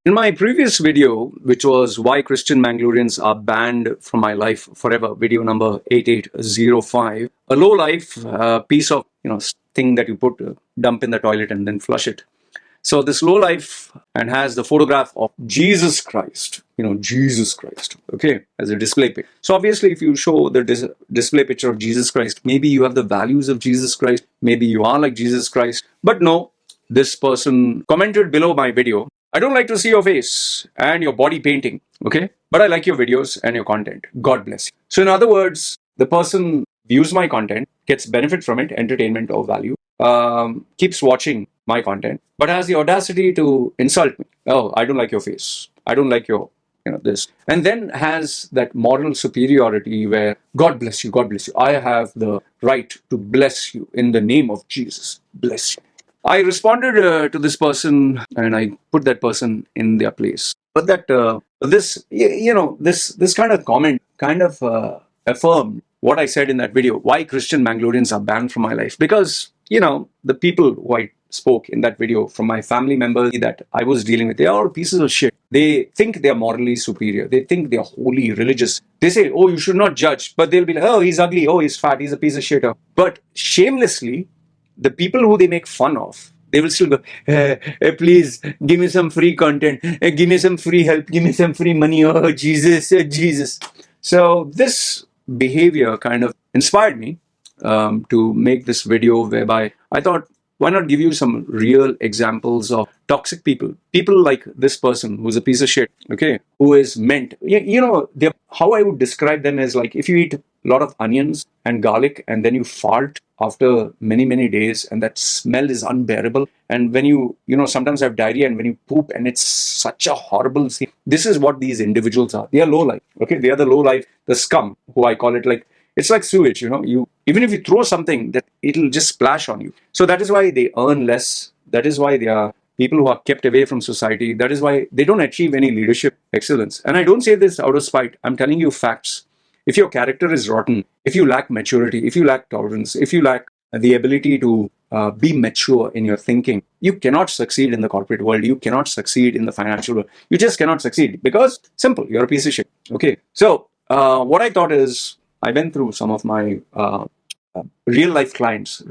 In my previous video, which was why Christian Mangalorians are banned from my life forever, video number 8805, a low life piece of thing that you put dump in the toilet and then flush it. So this low life and has the photograph of Jesus Christ, Jesus Christ, okay, as a display pic. So obviously, if you show the display picture of Jesus Christ, maybe you have the values of Jesus Christ, maybe you are like Jesus Christ, but no, this person commented below my video, I don't like to see your face and your body painting, okay, but I like your videos and your content. God bless you. So in other words, the person views my content, gets benefit from it, entertainment or value, keeps watching my content, but has the audacity to insult me. Oh, I don't like your face. I don't like your, this. And then has that moral superiority where God bless you, God bless you. I have the right to bless you in the name of Jesus. Bless you. I responded to this person and I put that person in their place. But this kind of comment kind of affirmed what I said in that video, why Christian Mangalorians are banned from my life. Because, the people who I spoke in that video, from my family members that I was dealing with, they are all pieces of shit. They think they're morally superior. They think they're holy, religious. They say, oh, you should not judge. But they'll be like, oh, he's ugly. Oh, he's fat. He's a piece of shit. But shamelessly, the people who they make fun of, they will still go, please give me some free content, give me some free help, give me some free money, oh Jesus, Jesus. So this behavior kind of inspired me to make this video, whereby I thought, why not give you some real examples of toxic people like this person who's a piece of shit, okay, who is meant, how I would describe them is like, if you eat a lot of onions and garlic and then you fart after many days and that smell is unbearable, and when you sometimes have diarrhea and when you poop and it's such a horrible scene. This is what these individuals are. They are low life, okay, they are the low life, the scum, who I call it. Like, it's like sewage, you even if you throw something, that it'll just splash on you. So that is why they earn less. That is why they are people who are kept away from society. That is why they don't achieve any leadership excellence. And I don't say this out of spite. I'm telling you facts. If your character is rotten, if you lack maturity, if you lack tolerance, if you lack the ability to be mature in your thinking, you cannot succeed in the corporate world. You cannot succeed in the financial world. You just cannot succeed, because simple, you're a piece of shit. Okay. So what I thought is, I went through some of my real life clients,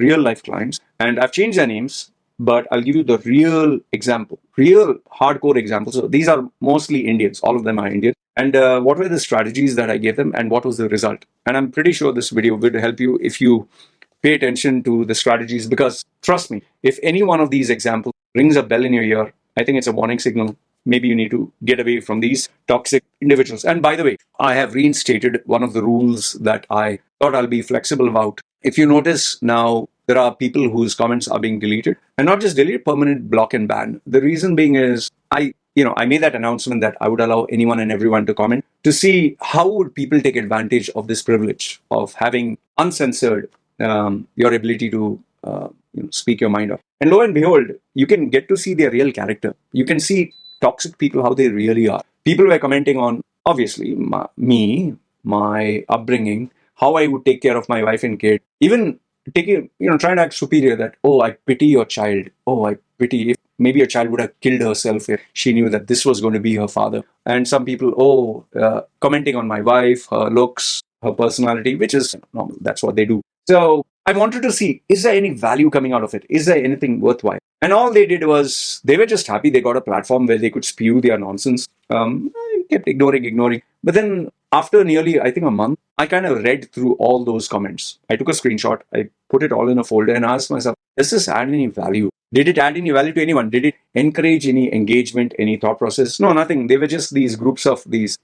and I've changed their names, but I'll give you the real example, real hardcore examples. So these are mostly Indians. All of them are Indian. And what were the strategies that I gave them, and what was the result? And I'm pretty sure this video will help you if you pay attention to the strategies, because trust me, if any one of these examples rings a bell in your ear, I think it's a warning signal. Maybe you need to get away from these toxic individuals. And by the way, I have reinstated one of the rules that I thought I'll be flexible about. If you notice now, there are people whose comments are being deleted, and not just deleted, permanent block and ban. The reason being is, I made that announcement that I would allow anyone and everyone to comment, to see how would people take advantage of this privilege of having uncensored your ability to speak your mind off. And lo and behold, you can get to see their real character. You can see toxic people, how they really are. People were commenting on, obviously, my upbringing, how I would take care of my wife and kid, even trying to act superior, that, oh, I pity your child. Oh, I pity if maybe a child would have killed herself if she knew that this was going to be her father. And some people, commenting on my wife, her looks, her personality, which is normal. That's what they do. So I wanted to see, is there any value coming out of it? Is there anything worthwhile? And all they did was, they were just happy they got a platform where they could spew their nonsense. I kept ignoring. But then after nearly, I think, a month, I kind of read through all those comments. I took a screenshot, I put it all in a folder and asked myself, does this add any value? Did it add any value to anyone? Did it encourage any engagement, any thought process? No, nothing. They were just these groups of these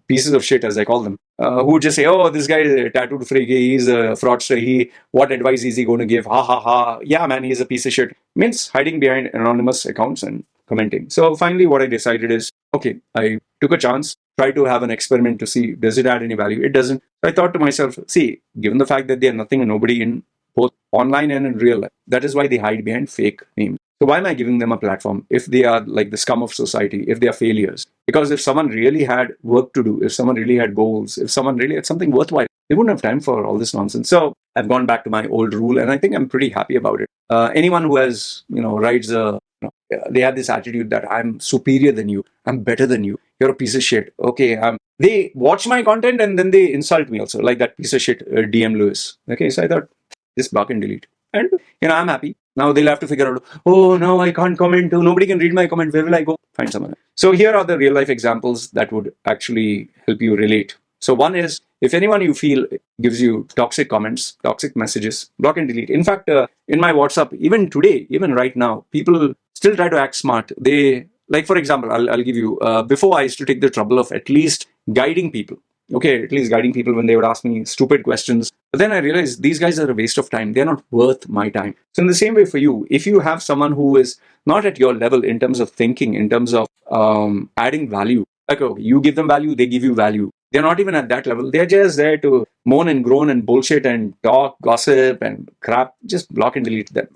pieces of shit, as I call them, who would just say, oh, this guy is a tattooed freak, he's a fraudster, what advice is he going to give? Ha ha ha. Yeah, man, he's a piece of shit. Means hiding behind anonymous accounts and commenting. So finally, what I decided is, okay, I took a chance, try to have an experiment to see, does it add any value? It doesn't. So I thought to myself, see, given the fact that they are nothing and nobody in both online and in real life, that is why they hide behind fake names. So why am I giving them a platform if they are like the scum of society, if they are failures? Because if someone really had work to do, if someone really had goals, if someone really had something worthwhile, they wouldn't have time for all this nonsense. So I've gone back to my old rule, and I think I'm pretty happy about it. Anyone who has, rides a They have this attitude that I'm superior than you, I'm better than you, you're a piece of shit. Okay, they watch my content and then they insult me also, like that piece of shit DM Lewis. Okay, so I thought, just block and delete. And I'm happy. Now they'll have to figure out, oh no, I can't comment. Oh, nobody can read my comment. Where will I go? Find someone. So here are the real life examples that would actually help you relate. So one is, if anyone you feel gives you toxic comments, toxic messages, block and delete. In fact, in my WhatsApp, even today, even right now, people still try to act smart. They, like, for example, I'll give you, before I used to take the trouble of at least guiding people. Okay, at least guiding people when they would ask me stupid questions. But then I realized these guys are a waste of time. They're not worth my time. So in the same way for you, if you have someone who is not at your level in terms of thinking, in terms of adding value, like, okay, you give them value, they give you value. They're not even at that level. They're just there to moan and groan and bullshit and talk, gossip and crap. Just block and delete them.